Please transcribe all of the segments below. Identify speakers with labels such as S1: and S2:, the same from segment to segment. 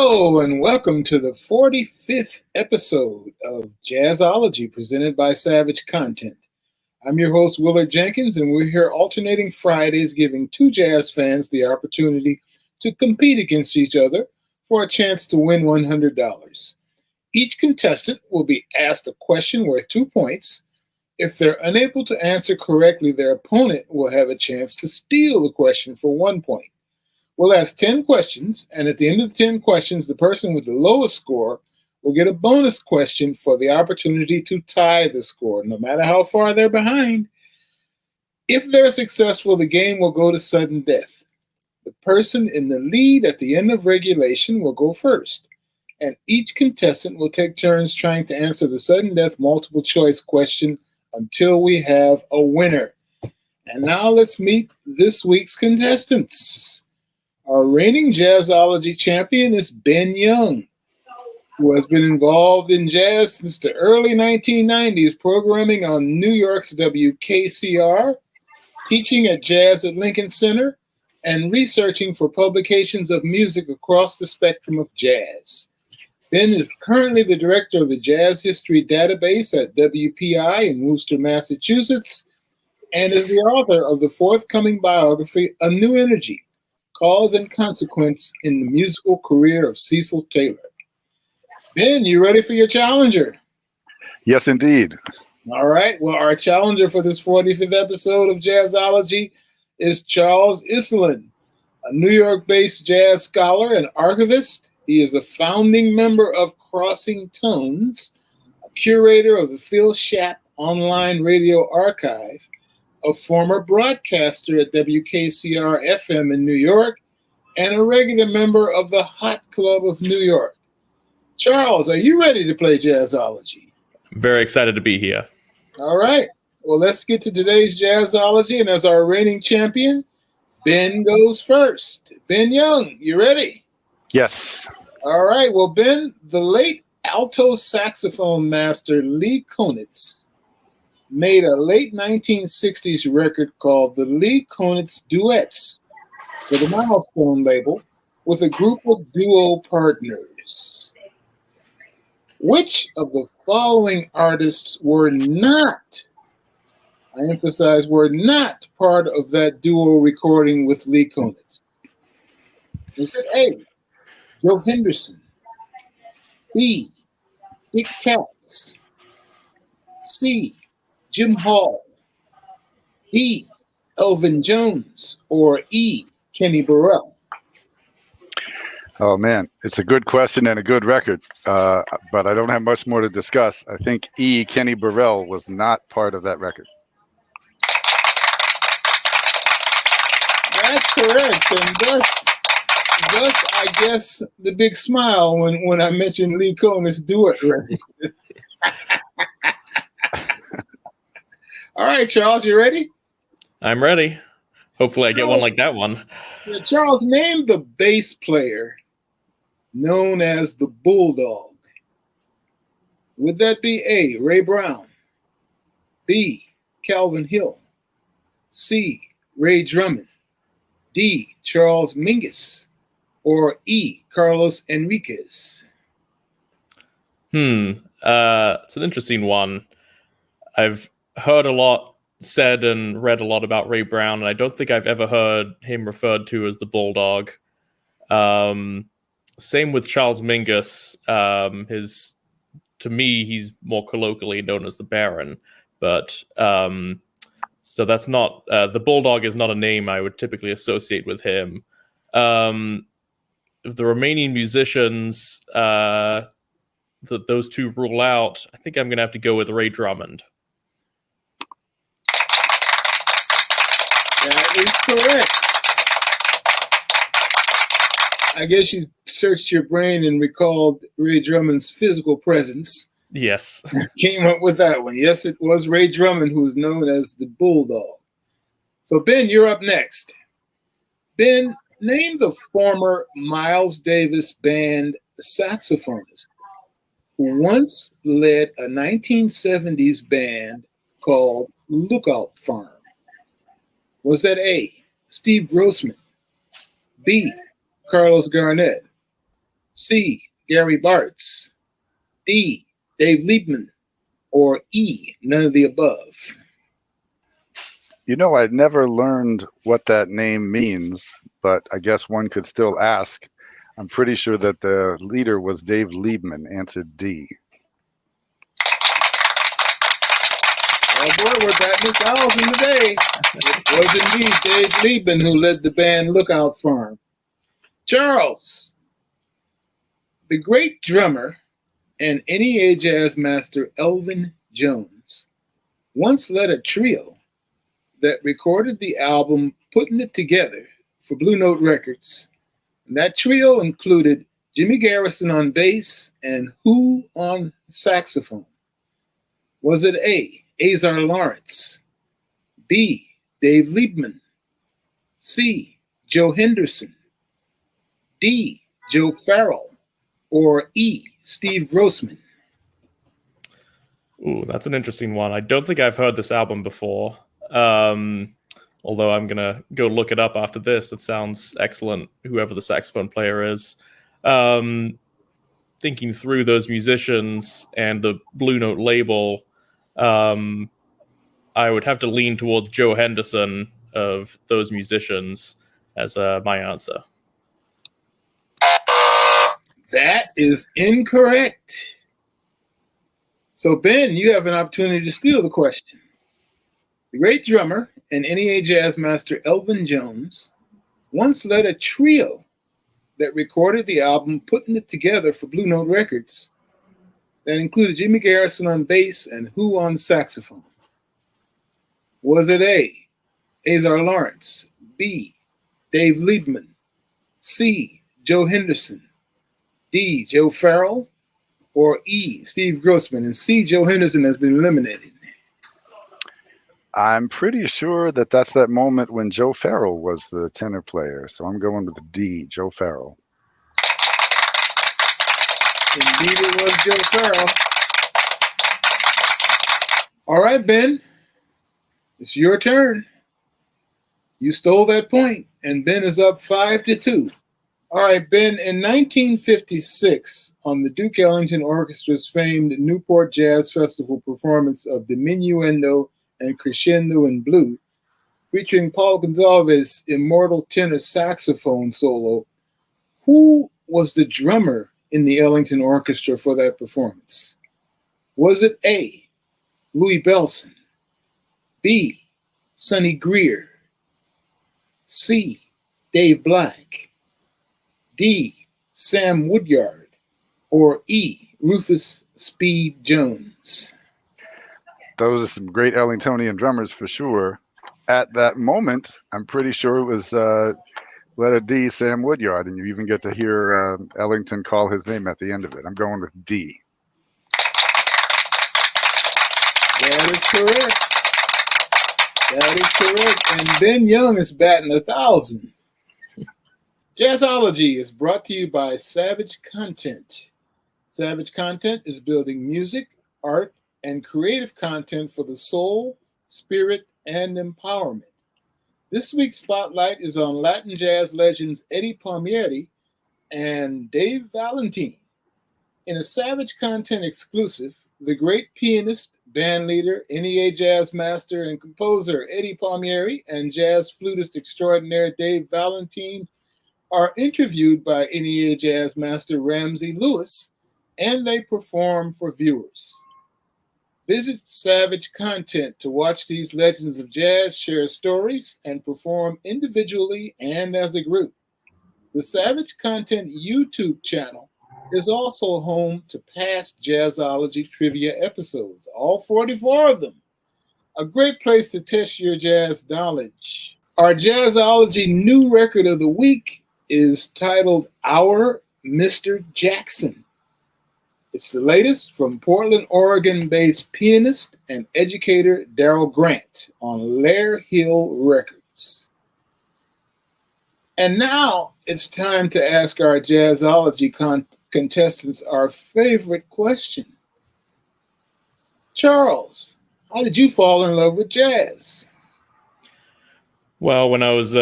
S1: Hello and welcome to the 45th episode of Jazzology presented by Savage Content. I'm your host, Willard Jenkins, and we're here alternating Fridays giving two jazz fans the opportunity to compete against each other for a chance to win $100. Each contestant will be asked a question worth 2 points. If they're unable to answer correctly, their opponent will have a chance to steal the question for 1 point. We'll ask 10 questions, and at the end of the 10 questions, the person with the lowest score will get a bonus question for the opportunity to tie the score, no matter how far they're behind. If they're successful, the game will go to sudden death. The person in the lead at the end of regulation will go first, and each contestant will take turns trying to answer the sudden death multiple choice question until we have a winner. And now let's meet this week's contestants. Our reigning Jazzology champion is Ben Young, who has been involved in jazz since the early 1990s, programming on New York's WKCR, teaching at Jazz at Lincoln Center, and researching for publications of music across the spectrum of jazz. Ben is currently the director of the Jazz History Database at WPI in Worcester, Massachusetts, and is the author of the forthcoming biography, A New Energy: Cause and Consequence in the Musical Career of Cecil Taylor. Ben, you ready for your challenger?
S2: Yes, indeed.
S1: All right. Well, our challenger for this 45th episode of Jazzology is Charles Iselin, a New York-based jazz scholar and archivist. He is a founding member of Crossing Tones, a curator of the Phil Schaap Online Radio Archive, a former broadcaster at WKCR-FM in New York, and a regular member of the Hot Club of New York. Charles, are you ready to play Jazzology?
S3: I'm very excited to be here.
S1: All right. Well, let's get to today's Jazzology, and as our reigning champion, Ben goes first. Ben Young, you ready?
S2: Yes.
S1: All right. Well, Ben, the late alto saxophone master Lee Konitz made a late 1960s record called the Lee Konitz Duets for the Milestone label with a group of duo partners. Which of the following artists were not, I emphasize, were not part of that duo recording with Lee Konitz? Is it A, Joe Henderson, B, Dick Katz, C, Jim Hall, D, Elvin Jones, or E, Kenny Burrell?
S2: Oh, man. It's a good question and a good record, but I don't have much more to discuss. I think E, Kenny Burrell, was not part of that record.
S1: That's correct, and thus I guess the big smile when I mentioned Lee Konitz duet record. All right, Charles, you ready?
S3: I'm ready. Hopefully I get one like that one.
S1: Charles, name the bass player known as the Bulldog. Would that be A, Ray Brown, B, Calvin Hill, C, Ray Drummond, D, Charles Mingus, or E, Carlos Enriquez?
S3: It's an interesting one. I've heard a lot said and read a lot about Ray Brown, and I don't think I've ever heard him referred to as the Bulldog. Same with Charles Mingus. To me, he's more colloquially known as the Baron, but so that's not the Bulldog is not a name I would typically associate with him. If the remaining musicians that those two rule out, I think I'm going to have to go with Ray Drummond.
S1: That is correct. I guess you searched your brain and recalled Ray Drummond's physical presence.
S3: Yes.
S1: Came up with that one. Yes, it was Ray Drummond, who was known as the Bulldog. So, Ben, you're up next. Ben, name the former Miles Davis Band saxophonist who once led a 1970s band called Lookout Farm. Was that A, Steve Grossman, B, Carlos Garnett, C. Gary Bartz, D. Dave Liebman, or E. None of the above?
S2: You know, I'd never learned what that name means, but I guess one could still ask. I'm pretty sure that the leader was Dave Liebman. Answer D.
S1: Oh boy, we're batting 1,000 today. It was indeed Dave Liebman who led the band Lookout Farm. Charles, the great drummer and NEA jazz master Elvin Jones once led a trio that recorded the album Putting It Together for Blue Note Records. And that trio included Jimmy Garrison on bass and Who on saxophone. Was it A. Azar Lawrence, B. Dave Liebman, C. Joe Henderson, D. Joe Farrell, or E. Steve Grossman?
S3: Ooh, that's an interesting one. I don't think I've heard this album before. Although I'm going to go look it up after this. That sounds excellent, whoever the saxophone player is. Thinking through those musicians and the Blue Note label, I would have to lean towards Joe Henderson of those musicians as my answer.
S1: That is incorrect. So, Ben, you have an opportunity to steal the question. The great drummer and NEA jazz master Elvin Jones once led a trio that recorded the album Putting It Together for Blue Note Records that included Jimmy Garrison on bass and Who on saxophone. Was it A. Azar Lawrence, B. Dave Liebman, C. Joe Henderson, D. Joe Farrell, or E. Steve Grossman? And C. Joe Henderson has been eliminated.
S2: I'm pretty sure that that's that moment when Joe Farrell was the tenor player. So I'm going with D, Joe Farrell.
S1: Indeed, it was Joe Farrell. All right, Ben, it's your turn. You stole that point, and Ben is up 5-2. All right, Ben, in 1956, on the Duke Ellington Orchestra's famed Newport Jazz Festival performance of Diminuendo and Crescendo in Blue, featuring Paul Gonsalves' immortal tenor saxophone solo, who was the drummer in the Ellington Orchestra for that performance? Was it A. Louis Bellson, B. Sonny Greer, C. Dave Black, D. Sam Woodyard, or E. Rufus Speed Jones?
S2: Those are some great Ellingtonian drummers for sure. At that moment, I'm pretty sure it was letter D, Sam Woodyard, and you even get to hear Ellington call his name at the end of it. I'm going with D.
S1: That is correct. That is correct. And Ben Young is batting 1,000. Jazzology is brought to you by Savage Content. Savage Content is building music, art, and creative content for the soul, spirit, and empowerment. This week's spotlight is on Latin jazz legends Eddie Palmieri and Dave Valentine. In a Savage Content exclusive, the great pianist, bandleader, NEA jazz master, and composer Eddie Palmieri and jazz flutist extraordinaire Dave Valentine are interviewed by NEA jazz master Ramsey Lewis, and they perform for viewers. Visit Savage Content to watch these legends of jazz share stories and perform individually and as a group. The Savage Content YouTube channel is also home to past Jazzology trivia episodes, all 44 of them. A great place to test your jazz knowledge. Our Jazzology new record of the week is titled Our Mr. Jackson. It's the latest from Portland, Oregon-based pianist and educator Daryl Grant on Lair Hill Records. And now it's time to ask our Jazzology contestants our favorite question. Charles, how did you fall in love with jazz?
S3: Well, when I was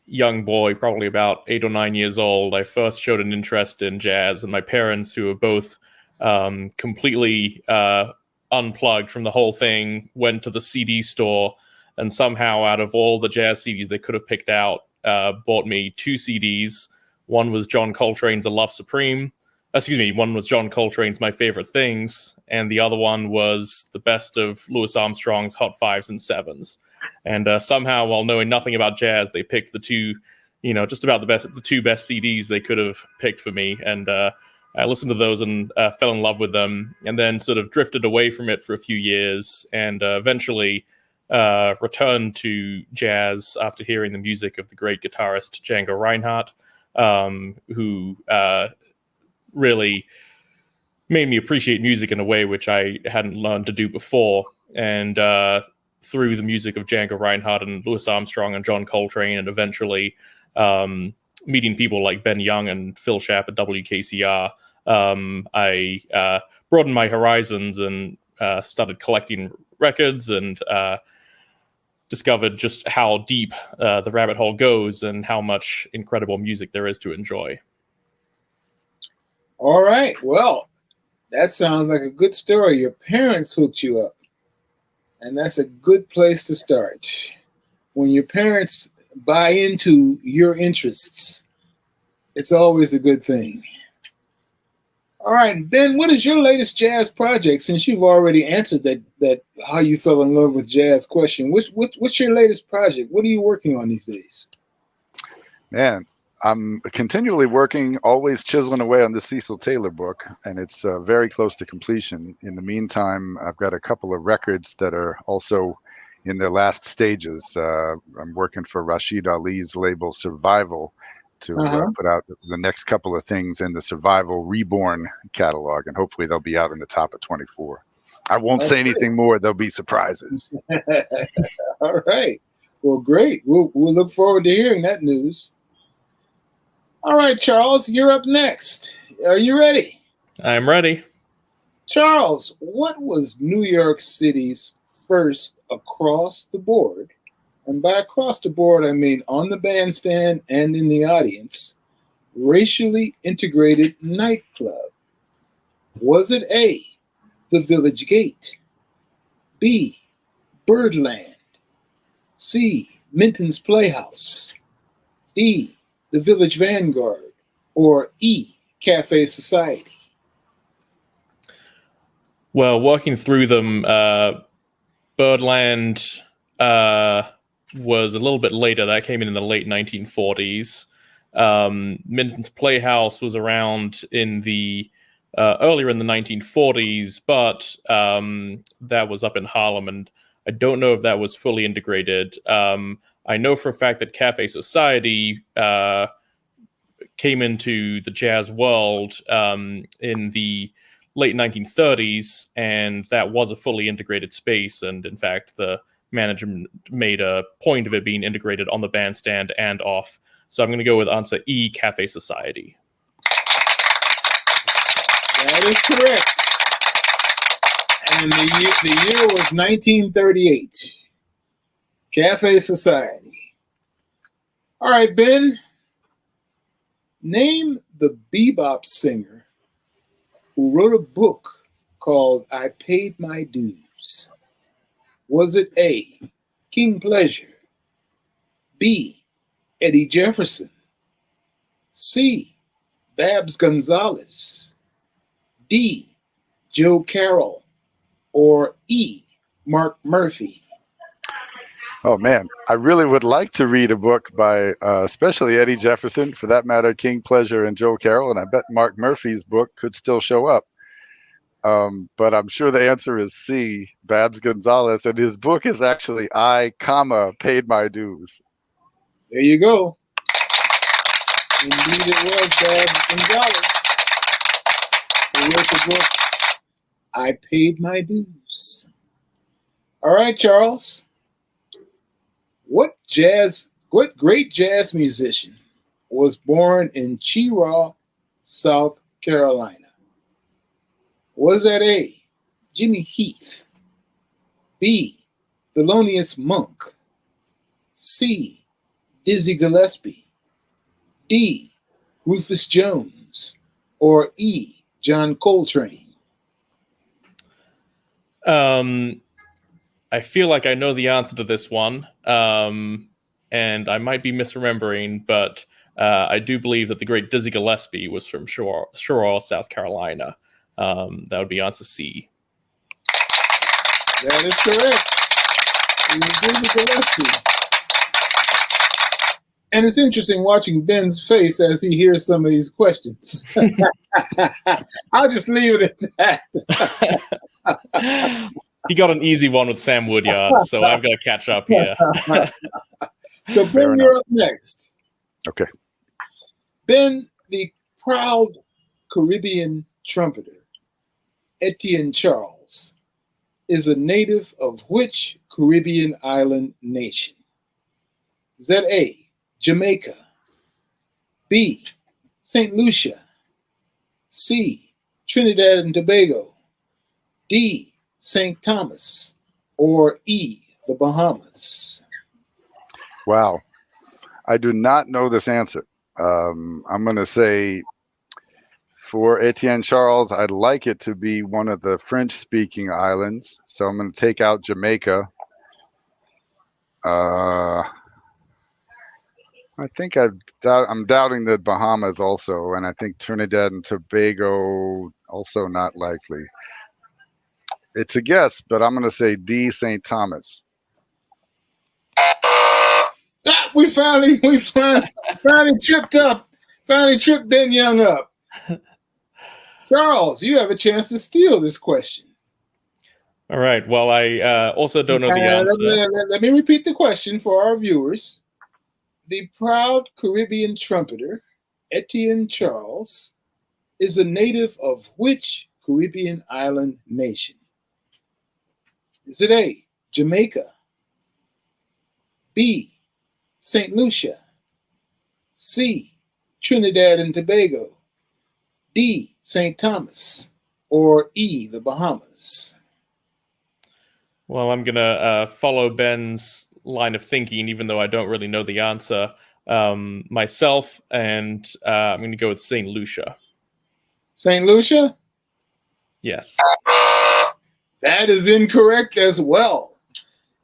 S3: young boy, probably about 8 or 9 years old, I first showed an interest in jazz, and my parents, who were both completely unplugged from the whole thing, went to the CD store and somehow, out of all the jazz CDs they could have picked out, bought me 2 CDs. One was John Coltrane's A Love Supreme. One was John Coltrane's My Favorite Things, and the other one was the best of Louis Armstrong's Hot Fives and Sevens. And somehow, while knowing nothing about jazz, they picked the two, just about the 2 best CDs they could have picked for me. And I listened to those and fell in love with them, and then sort of drifted away from it for a few years, and eventually returned to jazz after hearing the music of the great guitarist Django Reinhardt, who really made me appreciate music in a way which I hadn't learned to do before. And through the music of Django Reinhardt and Louis Armstrong and John Coltrane, and eventually meeting people like Ben Young and Phil Schaap at WKCR, I broadened my horizons and started collecting records, and discovered just how deep the rabbit hole goes and how much incredible music there is to enjoy.
S1: All right. Well, that sounds like a good story. Your parents hooked you up, and that's a good place to start. When your parents buy into your interests, it's always a good thing. All right, Ben, what is your latest jazz project? Since you've already answered that how you fell in love with jazz question, what's your latest project? What are you working on these days?
S2: Man, I'm continually working, always chiseling away on the Cecil Taylor book, and it's very close to completion. In the meantime, I've got a couple of records that are also in their last stages. I'm working for Rashid Ali's label Survival to put out the next couple of things in the Survival Reborn catalog, and hopefully they'll be out in the top of 24. I won't say anything more. There'll be surprises.
S1: All right. Well, great. We'll look forward to hearing that news. All right, Charles, you're up next. Are you ready?
S3: I'm ready.
S1: Charles, what was New York City's first across the board, and by across the board I mean on the bandstand and in the audience, racially integrated nightclub? Was it A, the Village Gate, B, Birdland, C, Minton's Playhouse, D, the Village Vanguard, or E, Cafe Society?
S3: Well, working through them, Birdland was a little bit later. That came in the late 1940s. Minton's Playhouse was around in the earlier in the 1940s, but that was up in Harlem, and I don't know if that was fully integrated. I know for a fact that Cafe Society came into the jazz world in the late 1930s, and that was a fully integrated space. And in fact, the management made a point of it being integrated on the bandstand and off. So I'm going to go with answer E, Cafe Society.
S1: That is correct. And the year was 1938. Cafe Society. All right, Ben. Name the bebop singer who wrote a book called I Paid My Dues. Was it A, King Pleasure, B, Eddie Jefferson, C, Babs Gonzalez, D, Joe Carroll, or E, Mark Murphy?
S2: Oh, man, I really would like to read a book by especially Eddie Jefferson, for that matter, King Pleasure and Joe Carroll, and I bet Mark Murphy's book could still show up. But I'm sure the answer is C, Babs Gonzalez, and his book is actually I, Paid My Dues.
S1: There you go. Indeed it was Babs Gonzalez who wrote the book I Paid My Dues. All right, Charles. What great jazz musician was born in Cheraw, South Carolina? Was that A, Jimmy Heath, B, Thelonious Monk, C, Dizzy Gillespie, D. Rufus Jones, or E. John Coltrane?
S3: I feel like I know the answer to this one, and I might be misremembering, but I do believe that the great Dizzy Gillespie was from Shore, South Carolina. That would be answer C.
S1: That is correct. It was Dizzy Gillespie. And it's interesting watching Ben's face as he hears some of these questions. I'll just leave it at that.
S3: He got an easy one with Sam Woodyard, so I've got to catch up here.
S1: So, Ben, you're up next.
S2: Okay.
S1: Ben, the proud Caribbean trumpeter, Etienne Charles, is a native of which Caribbean island nation? Is that A, Jamaica, B, St. Lucia, C, Trinidad and Tobago, D, St. Thomas, or E, the Bahamas?
S2: Wow. I do not know this answer. I'm going to say for Etienne Charles, I'd like it to be one of the French-speaking islands. So I'm going to take out Jamaica. I think I'm doubting the Bahamas also, and I think Trinidad and Tobago also not likely. It's a guess, but I'm going to say D, St. Thomas.
S1: We finally tripped up. Finally tripped Ben Young up. Charles, you have a chance to steal this question.
S3: All right. Well, I also don't know the answer.
S1: Let me repeat the question for our viewers. The proud Caribbean trumpeter, Etienne Charles, is a native of which Caribbean island nation? Is it A, Jamaica, B, St. Lucia, C, Trinidad and Tobago, D, St. Thomas, or E, the Bahamas?
S3: Well, I'm going to follow Ben's line of thinking, even though I don't really know the answer myself, and I'm going to go with St. Lucia.
S1: St. Lucia?
S3: Yes.
S1: That is incorrect as well.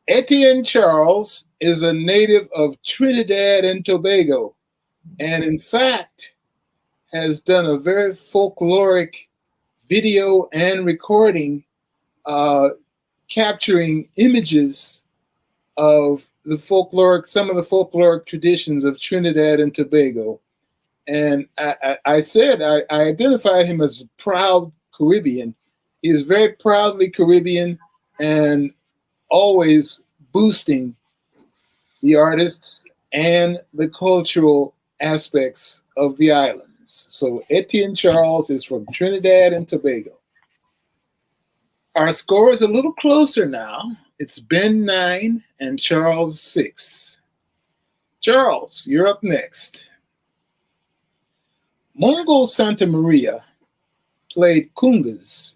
S1: Etienne Charles is a native of Trinidad and Tobago, and in fact has done a very folkloric video and recording capturing images of the some of the folkloric traditions of Trinidad and Tobago. And I identified him as a proud Caribbean. He is very proudly Caribbean and always boosting the artists and the cultural aspects of the islands. So Etienne Charles is from Trinidad and Tobago. Our score is a little closer now. It's Ben 9 and Charles 6. Charles, you're up next. Mongo Santa Maria played congas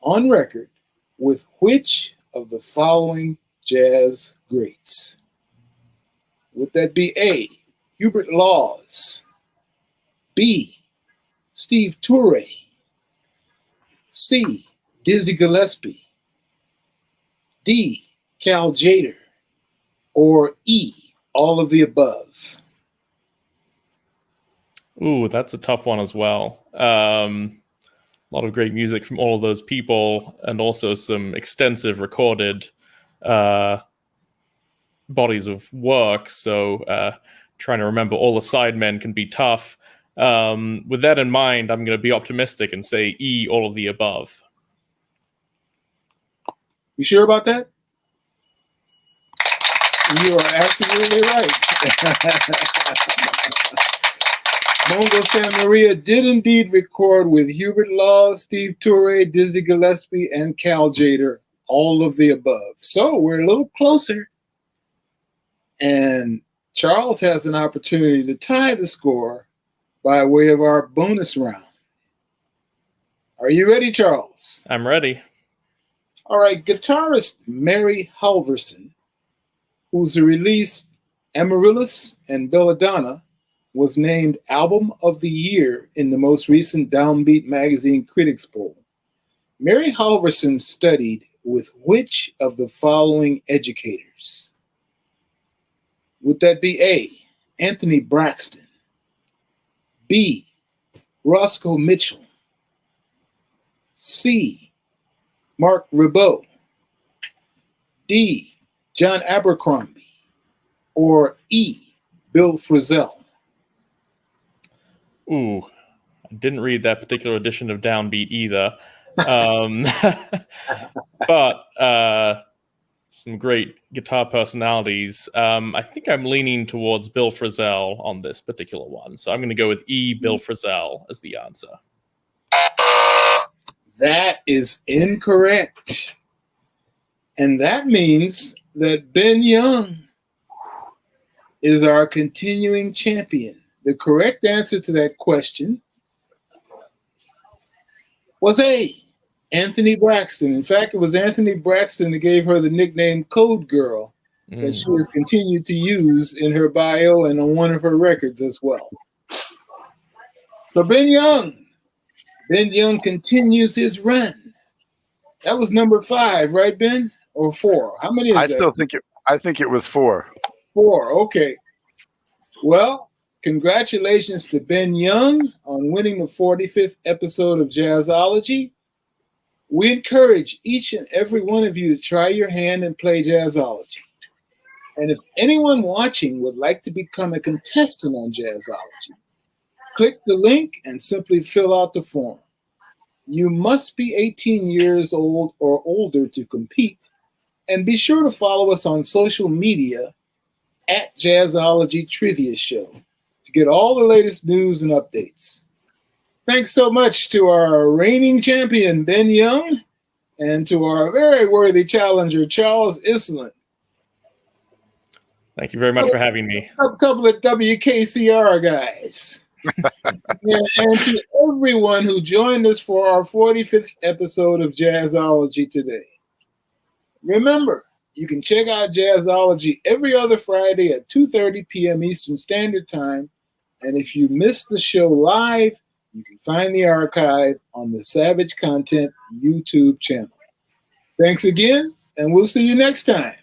S1: on record with which of the following jazz greats? Would that be A, Hubert Laws, B, Steve Turre, C, Dizzy Gillespie, D, Cal Tjader, or E, all of the above?
S3: Ooh, that's a tough one as well. A lot of great music from all of those people, and also some extensive recorded bodies of work. So trying to remember all the sidemen can be tough. With that in mind, I'm going to be optimistic and say E, all of the above.
S1: You sure about that? You are absolutely right. Mongo Santa Maria did indeed record with Hubert Laws, Steve Turre, Dizzy Gillespie, and Cal Tjader, all of the above. So we're a little closer. And Charles has an opportunity to tie the score by way of our bonus round. Are you ready, Charles?
S3: I'm ready.
S1: All right, guitarist Mary Halverson, whose release Amaryllis and Belladonna was named Album of the Year in the most recent Downbeat Magazine Critics Poll. Mary Halverson studied with which of the following educators? Would that be A, Anthony Braxton, B, Roscoe Mitchell, C, Mark Ribot, D, John Abercrombie, or E, Bill Frisell?
S3: Ooh, I didn't read that particular edition of Downbeat either. But some great guitar personalities. I think I'm leaning towards Bill Frisell on this particular one. So I'm going to go with E, Bill Frisell as the answer.
S1: That is incorrect. And that means that Ben Young is our continuing champion. The correct answer to that question was A, Anthony Braxton. In fact, it was Anthony Braxton that gave her the nickname Code Girl that she has continued to use in her bio and on one of her records as well. So Ben Young continues his run. That was number 5, right, Ben? Or 4? How many is that?
S2: I think it was 4.
S1: 4, okay. Well, congratulations to Ben Young on winning the 45th episode of Jazzology. We encourage each and every one of you to try your hand and play Jazzology. And if anyone watching would like to become a contestant on Jazzology, click the link and simply fill out the form. You must be 18 years old or older to compete, and be sure to follow us on social media at Jazzology Trivia Show to get all the latest news and updates. Thanks so much to our reigning champion, Ben Young, and to our very worthy challenger, Charles Iselin.
S3: Thank you very much for having me.
S1: A couple of WKCR guys. and to everyone who joined us for our 45th episode of Jazzology today. Remember, you can check out Jazzology every other Friday at 2:30 p.m. Eastern Standard Time. And if you missed the show live, you can find the archive on the Savage Content YouTube channel. Thanks again, and we'll see you next time.